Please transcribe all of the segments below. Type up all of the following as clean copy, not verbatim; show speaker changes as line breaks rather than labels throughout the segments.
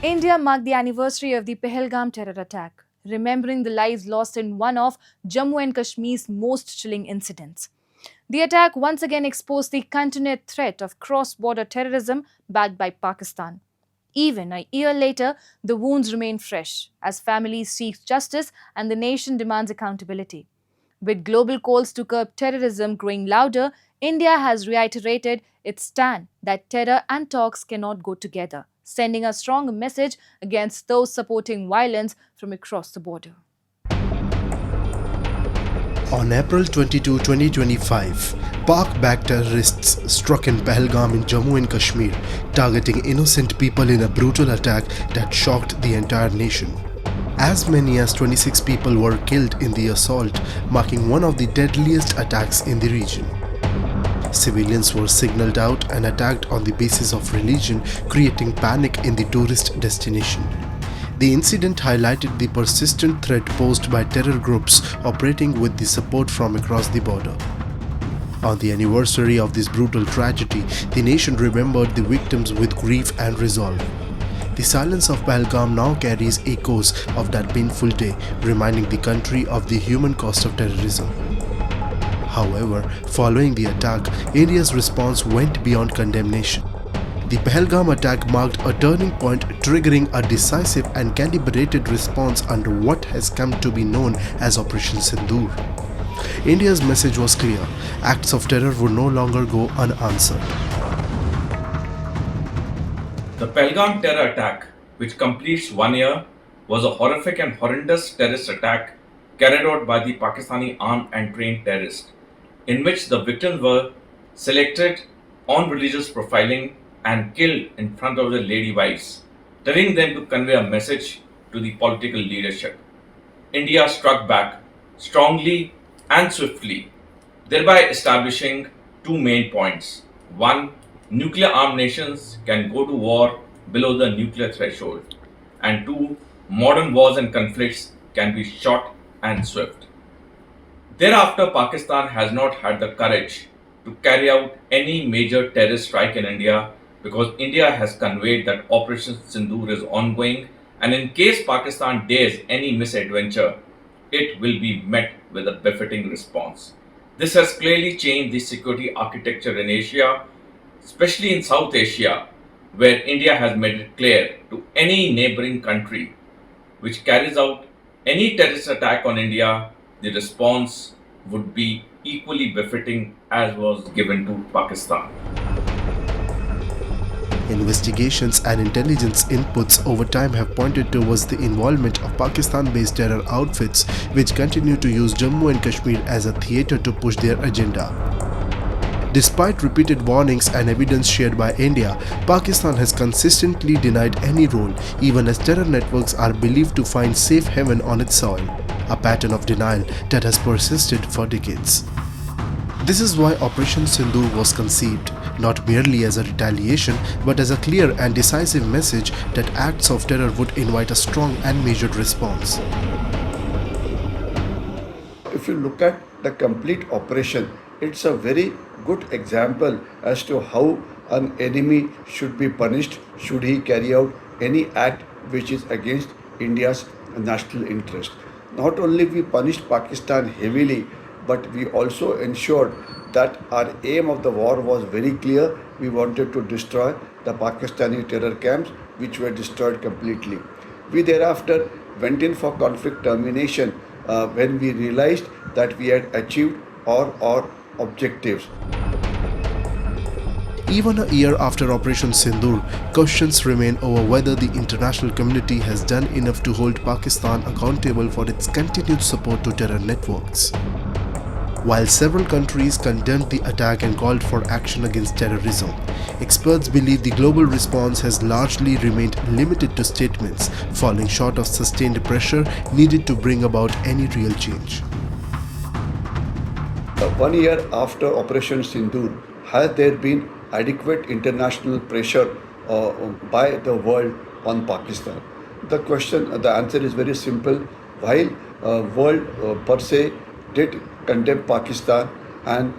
India marked the anniversary of the Pahalgam terror attack, remembering the lives lost in one of Jammu and Kashmir's most chilling incidents. The attack once again exposed the continued threat of cross border terrorism backed by Pakistan. Even a year later, the wounds remain fresh as families seek justice and the nation demands accountability. With global calls to curb terrorism growing louder, India has reiterated its stand that terror and talks cannot go together, sending a strong message against those supporting violence from across the border.
On April 22, 2025, Pak-backed terrorists struck in Pahalgam in Jammu and Kashmir, targeting innocent people in a brutal attack that shocked the entire nation. As many as 26 people were killed in the assault, marking one of the deadliest attacks in the region. Civilians were signaled out and attacked on the basis of religion, creating panic in the tourist destination. The incident highlighted the persistent threat posed by terror groups operating with the support from across the border. On the anniversary of this brutal tragedy, the nation remembered the victims with grief and resolve. The silence of Pahalgam now carries echoes of that painful day, reminding the country of the human cost of terrorism. However, following the attack, India's response went beyond condemnation. The Pahalgam attack marked a turning point, triggering a decisive and calibrated response under what has come to be known as Operation Sindoor. India's message was clear: acts of terror would no longer go unanswered.
The Pahalgam terror attack, which completes 1 year, was a horrific and horrendous terrorist attack carried out by the Pakistani armed and trained terrorists, in which the victims were selected on religious profiling and killed in front of their lady wives, telling them to convey a message to the political leadership. India struck back strongly and swiftly, thereby establishing two main points. One, nuclear armed nations can go to war below the nuclear threshold. And two, modern wars and conflicts can be short and swift. Thereafter, Pakistan has not had the courage to carry out any major terrorist strike in India because India has conveyed that Operation Sindoor is ongoing, and in case Pakistan dares any misadventure, it will be met with a befitting response. This has clearly changed the security architecture in Asia, especially in South Asia, where India has made it clear to any neighboring country which carries out any terrorist attack on India, the response would be equally befitting as was given to Pakistan.
Investigations and intelligence inputs over time have pointed towards the involvement of Pakistan-based terror outfits which continue to use Jammu and Kashmir as a theatre to push their agenda. Despite repeated warnings and evidence shared by India, Pakistan has consistently denied any role, even as terror networks are believed to find safe haven on its soil, a pattern of denial that has persisted for decades. This is why Operation Sindoor was conceived, not merely as a retaliation, but as a clear and decisive message that acts of terror would invite a strong and measured response.
If you look at the complete operation, it's a very good example as to how an enemy should be punished should he carry out any act which is against India's national interest. Not only we punished Pakistan heavily, but we also ensured that our aim of the war was very clear. We wanted to destroy the Pakistani terror camps, which were destroyed completely. We thereafter went in for conflict termination when we realized that we had achieved all our objectives.
Even a year after Operation Sindoor, questions remain over whether the international community has done enough to hold Pakistan accountable for its continued support to terror networks. While several countries condemned the attack and called for action against terrorism, experts believe the global response has largely remained limited to statements, falling short of sustained pressure needed to bring about any real change.
1 year after Operation Sindoor, has there been adequate international pressure by the world on Pakistan? The answer is very simple. While world per se did condemn Pakistan and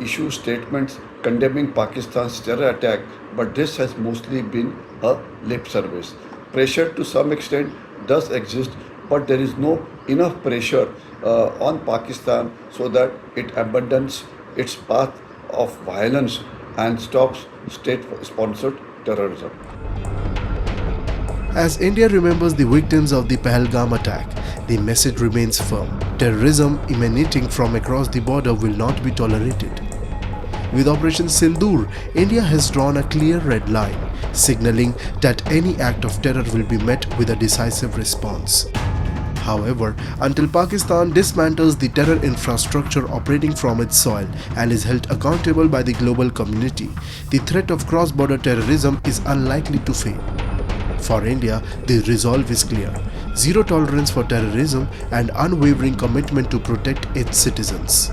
issue statements condemning Pakistan's terror attack, but this has mostly been a lip service. pressure to some extent does exist, but there is no enough pressure on Pakistan so that it abandons its path of violence and stops state-sponsored terrorism.
As India remembers the victims of the Pahalgam attack, the message remains firm. Terrorism emanating from across the border will not be tolerated. With Operation Sindoor, India has drawn a clear red line, signaling that any act of terror will be met with a decisive response. However, until Pakistan dismantles the terror infrastructure operating from its soil and is held accountable by the global community, the threat of cross-border terrorism is unlikely to fade. For India, the resolve is clear: zero tolerance for terrorism and unwavering commitment to protect its citizens.